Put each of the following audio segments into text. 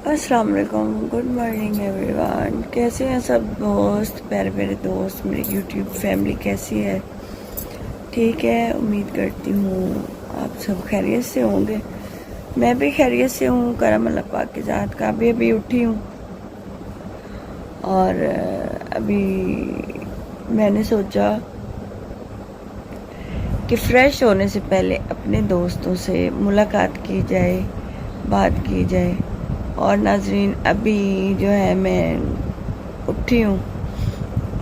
अस्सलाम वालेकुम, good morning everyone. कैसे हैं सब दोस्त, प्यारे प्यारे दोस्त, मेरी यूट्यूब फैमिली कैसी है? ठीक है, उम्मीद करती हूँ आप सब खैरियत से होंगे। मैं भी खैरियत से हूँ, करम अल्लाह पाक के साथ का। अभी उठी हूँ और अभी मैंने सोचा कि फ़्रेश होने से पहले अपने दोस्तों से मुलाकात की जाए, बात की जाए। और नाजरीन, अभी जो है मैं उठी हूँ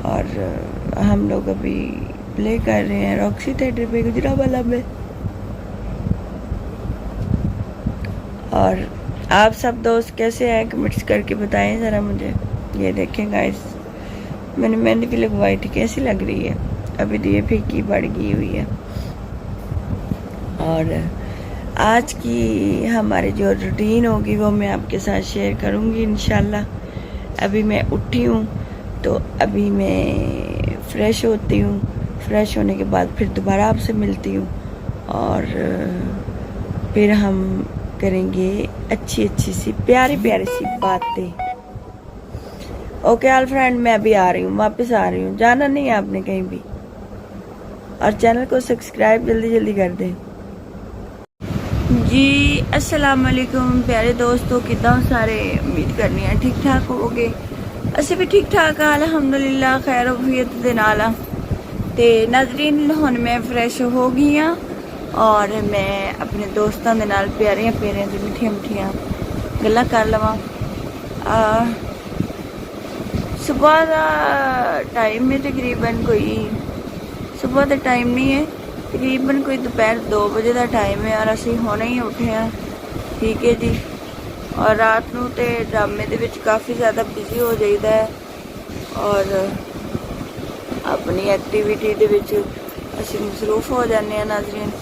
और हम लोग अभी प्ले कर रहे हैं रॉक्सी थिएटर पे गुजरावाला में। और आप सब दोस्त कैसे हैं, कमेंट्स करके बताएं ज़रा मुझे। ये देखें गाइस, मैंने मेहंदी भी लगवाई थी, कैसी लग रही है? अभी तो ये फीकी पड़ गई हुई है। और आज की हमारी जो रूटीन होगी वो मैं आपके साथ शेयर करूँगी इंशाल्लाह। अभी मैं उठी हूँ तो अभी मैं फ़्रेश होती हूँ। फ़्रेश होने के बाद फिर दोबारा आपसे मिलती हूँ और फिर हम करेंगे अच्छी अच्छी सी प्यारी प्यारी सी बातें। ओके ऑल फ्रेंड, मैं अभी आ रही हूँ, वापस आ रही हूँ। जाना नहीं है आपने कहीं भी। और चैनल को सब्सक्राइब जल्दी जल्दी कर दें जी। अस्सलाम वालेकुम प्यारे दोस्तों, किदा सारे? उम्मीद करनी है ठीक ठाक होगे। ਅਸੀਂ भी ठीक ठाक हाँ अलहमदुलिल्लाह, खैर वफीयत दे नाल। ते नाज़रीन, हुण मैं फ्रैश हो गई हाँ और मैं अपने दोस्तों के नाल प्यारियां प्यारियां ते मिठियां मिठियां गल्लां कर लवां। सुबह का टाइम है, तकरीबन कोई सुबह का टाइम नहीं है, तकरीबन कोई दोपहर 2 बजे का टाइम है और असी हुणे ही उठे हैं। ठीक है जी। और रात नूं ते ड्रामे दे विच काफ़ी ज़्यादा बिजी हो जाइदा है और अपनी एक्टिविटी दे विच असी मसरूफ हो जाने हैं। नाज़रीन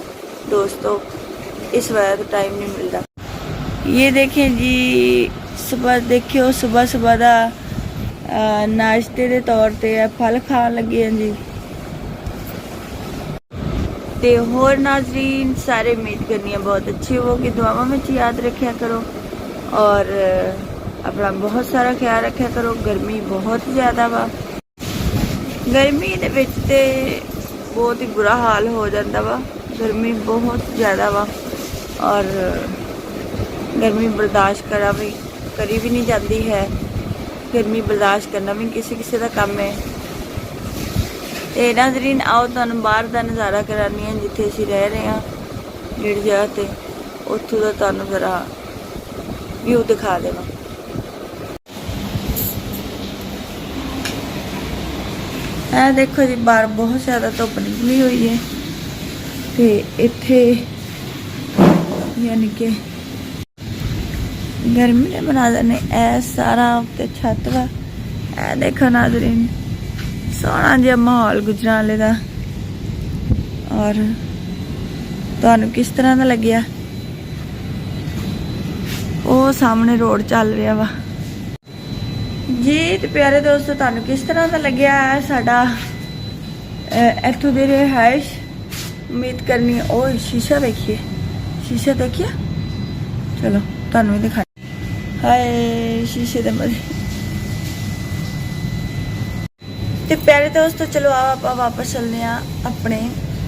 दोस्तों, इस वजह टाइम नहीं मिलता। ये देखें जी, सुबह देखियो, सुबह सुबह का नाश्ते के तौर पर फल खान लगे हैं जी। ते होर नाजरीन, सारे उम्मीद करनी है बहुत अच्छी होगी। दुआवां में याद रखा करो और अपना बहुत सारा ख्याल रखा करो। गर्मी बहुत ज़्यादा वा, गर्मी दे विच ते बहुत ही बुरा हाल हो जाता वा। गर्मी बहुत ज़्यादा वा और गर्मी बर्दाश्त करी भी नहीं जाती है। गर्मी बर्दाश्त करना भी किसी किसी का काम है। ਤੇ ਨਾਜ਼ਰੀਨ, आओ ਤੁਹਾਨੂੰ ਬਾਹਰ ਦਾ ਨਜ਼ਾਰਾ ਕਰਾਨੀ ਹੈ ਜਿੱਥੇ ਅਸੀਂ ਰਹਿ ਰਹੇ ਹਾਂ, ਜਿਹੜੀ ਜਗ੍ਹਾ ਤੇ ਉੱਥੋਂ ਦਾ ਤੁਹਾਨੂੰ ਜ਼ਰਾ ਵਿਊ ਦਿਖਾ ਦੇਵਾਂ। ਇਹ ਦੇਖੋ ਜੀ, ਬਾਹਰ ਬਹੁਤ ਜ਼ਿਆਦਾ ਧੁੱਪ ਨਿਕਲੀ ਹੋਈ ਹੈ ਤੇ ਇੱਥੇ ਯਾਨੀ ਕਿ ਗਰਮੀ ਦੇ ਮਨਾਜ਼ਰ ਨੇ ਇਹ ਸਾਰਾ ਉੱਤੇ ਛੱਤ ਵਾ। ਇਹ ਦੇਖੋ ਨਾਜ਼ਰੀਨ, सोहना जिहा माहौल गुजरावाले दा। और तुहानू किस तरह का लग्या? वो सामने रोड चल रहा वा जी। तो प्यारे दोस्तों, तुहानू किस तरह का लग्या है साडा इत्थों दी रिहाइश? उम्मीद करनी। ओ शीशा देखिए, शीशा देखिए, चलो तुहानू भी दिखा। हाय शीशे दे मजे। तो प्यारे दोस्तों, चलो आप वापस चलने अपने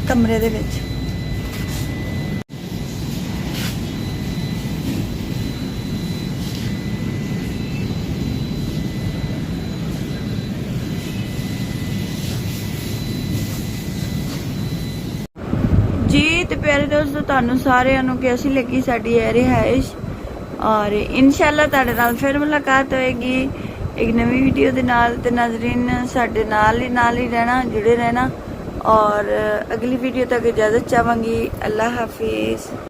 कमरे दे विच। जी तो प्यारे दोस्तों, तुहानू सारिਆਂ ਨੂੰ कैसी लगी साडी ये रिहाइश। और इंशाल्लाह तुहाडे नाल फिर मुलाकात होएगी एक नवी वीडियो के नाल। ते नाज़रीन, साडे नाल ही रहना, जुड़े रहना। और अगली वीडियो तक इजाज़त चाहूँगी। अल्लाह हाफिज़।